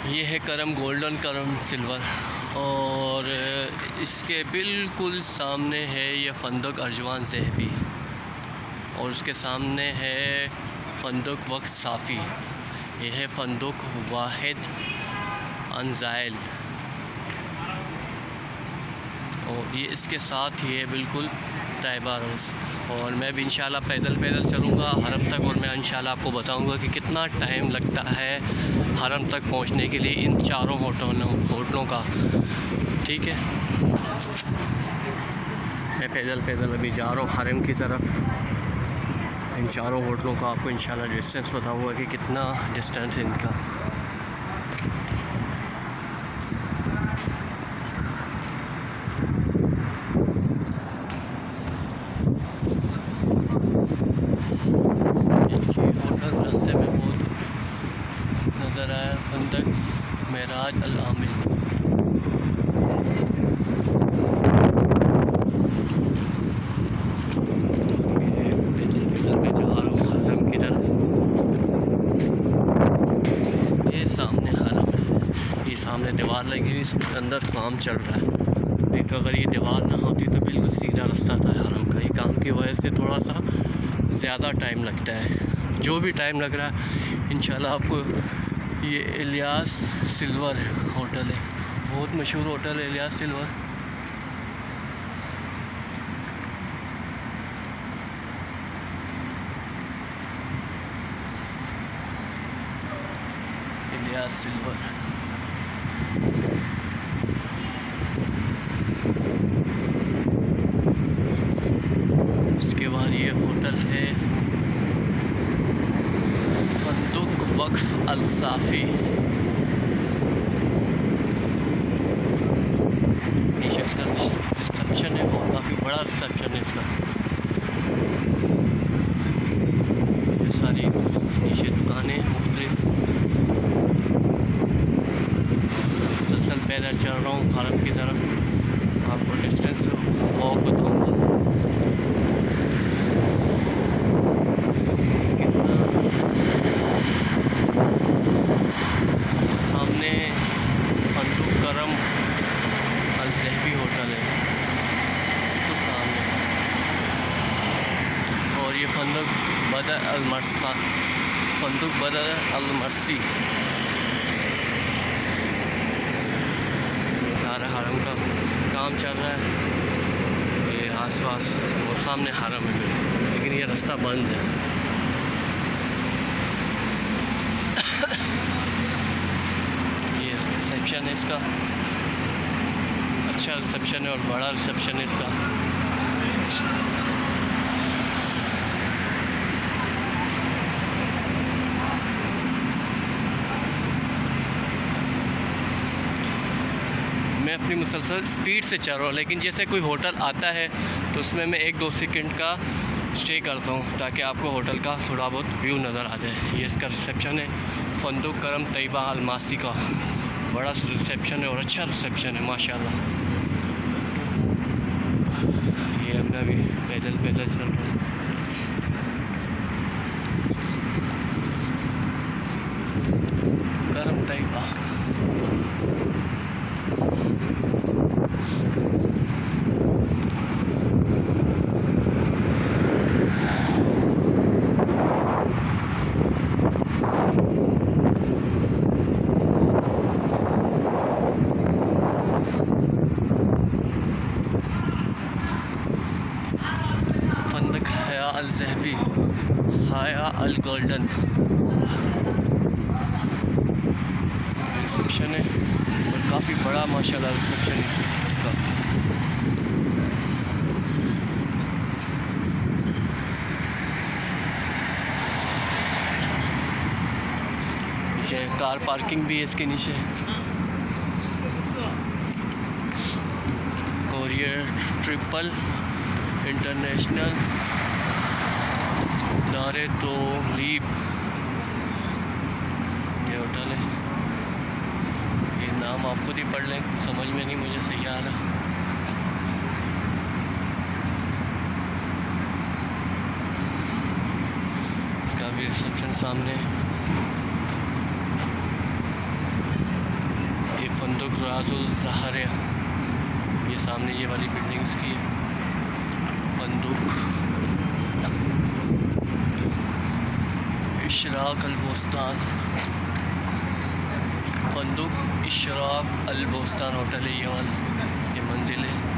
ये है करम गोल्डन करम सिल्वर, और इसके बिल्कुल सामने है ये फंदक अर्जवान ज़ेहबी, और उसके सामने है फंदक वक्त साफ़ी। ये है फंदक वाहिद अनज़ाइल, और ये इसके साथ ही है बिल्कुल तैयबा रोज़। और मैं भी इंशाल्लाह पैदल चलूँगा हरम तक, और मैं इंशाल्लाह आपको बताऊँगा कि कितना टाइम लगता है हरम तक पहुँचने के लिए इन चारों होटलों का। ठीक है, मैं पैदल अभी जा रहा हूँ हरम की तरफ। इन चारों होटलों का आपको इंशाल्लाह डिस्टेंस बताऊँगा कि कितना डिस्टेंस है इनका। होटल रास्ते में बहुत नज़र आया, फंदक मेराज अल आमिल। पैदल मैं जा रहा हूँ हरम की तरफ। ये सामने हरम है, ये सामने दीवार लगी हुई, इसके अंदर काम चल रहा है। नहीं तो अगर ये दीवार ना होती तो बिल्कुल सीधा रास्ता था हरम का। ये काम की वजह से थोड़ा सा ज़्यादा टाइम लगता है। जो भी टाइम लग रहा है इंशाल्लाह आपको। ये इलियास सिल्वर होटल है, बहुत मशहूर होटल है इलियास सिल्वर। इलियास सिल्वर, उसके बाद ये होटल है फंदक वक्फ अल साफ़ी। नीचे इसका रिसेप्शन है, और काफ़ी बड़ा रिसेप्शन है इसका। ये सारी नीचे दुकानें मुख्तलिफ। मुसलसल पैदल चल रहा हूँ हरम की तरफ, आपको डिस्टेंस वॉक बताऊँगा कितना। सामने फंदक करम अल ज़ेहबी होटल है तो सामने, और ये फंदक बदर अल मरसा, फंदक बदर अल मरसी। सारा हरम का काम चल रहा है, ये आसपास और सामने हरम है बिल्कुल, लेकिन ये रास्ता बंद है। ये रिसेप्शन है इसका, अच्छा रिसेप्शन है और बड़ा रिसेप्शन है इसका। मैं अपनी मुसलसल स्पीड से चल रहा हूँ, लेकिन जैसे कोई होटल आता है तो उसमें मैं 1-2 सेकंड का स्टे करता हूँ ताकि आपको होटल का थोड़ा बहुत व्यू नज़र आ जाए। ये इसका रिसेप्शन है फंदक करम तैयबा अल मासी का, बड़ा रिसेप्शन है और अच्छा रिसेप्शन है माशाल्लाह। ये मैं अभी पैदल चल रहा हूँ। करम तैयबा, फंदक हया अल ज़ेहबी, हया अल गोल्डन रिसेप्शन है, और काफ़ी बड़ा माशाल्लाह रिसेप्शन है इसका। नीचे कार पार्किंग भी है इसके नीचे, और ये ट्रिपल इंटरनेशनल दारे तो लीब ये होटल है। ये नाम आप खुद ही पढ़ लें, समझ में नहीं मुझे सही आ रहा। इसका भी रिसेप्शन सामने है। ज़ुरातुल ज़हरिया, ये सामने ये वाली बिल्डिंग इसकी है। फंदुक इशराक अल बोस्तान, फंदुक इशराक अल बोस्तान होटल है ये वाला, ये मंजिल है।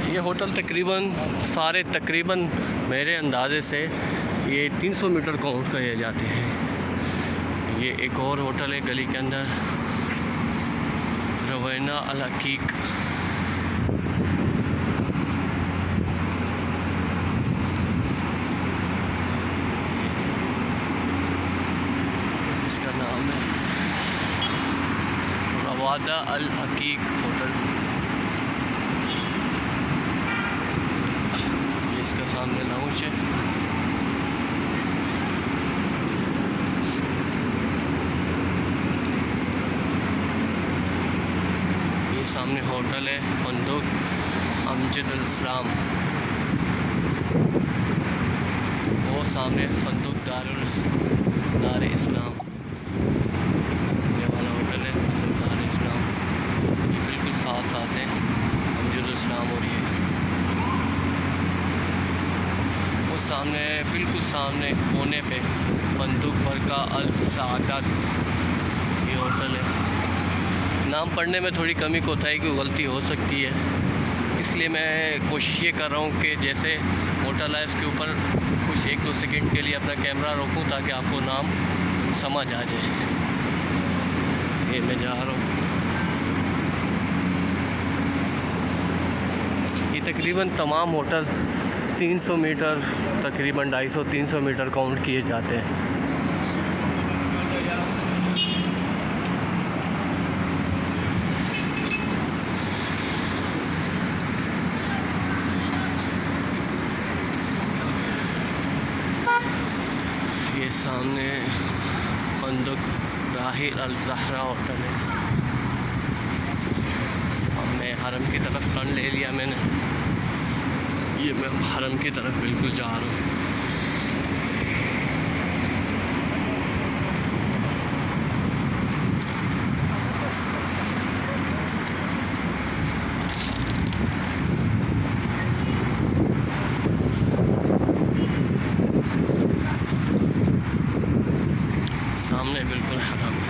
ये होटल तकरीबन मेरे अंदाज़े से ये 300 मीटर काउंट किए जाते हैं। ये एक और होटल है गली के अंदर, रवैना अल हकीक। इसका नाम है रवादा अल हकीक होटल। इसका सामने लाउंज है। ये सामने होटल है फंदुक अमजद इस्लाम, वो सामने फंदुक दार इस्लाम, ये वाला होटल है फंदुक दार इस्लाम। ये बिल्कुल साथ साथ है अमजद इस्लाम और ये सामने बिल्कुल सामने कोने पे फंदुक बरका अल सादत ये होटल है। नाम पढ़ने में थोड़ी कमी कोताही की गलती हो सकती है, इसलिए मैं कोशिश ये कर रहा हूँ कि जैसे होटल है उसके ऊपर कुछ 1-2 सेकंड के लिए अपना कैमरा रोकूँ ताकि आपको नाम समझ आ जाए। ये मैं जा रहा हूँ। ये तकरीबन तमाम होटल 300 मीटर, तकरीबन 250-300 मीटर काउंट किए जाते हैं। ये सामने फंदुक राहिल अल ज़हरा होटल है। अब मैं हरम की तरफ टर्न ले लिया मैंने, ये मैं हरम की तरफ बिल्कुल जा रहा हूँ। सामने बिल्कुल हरम।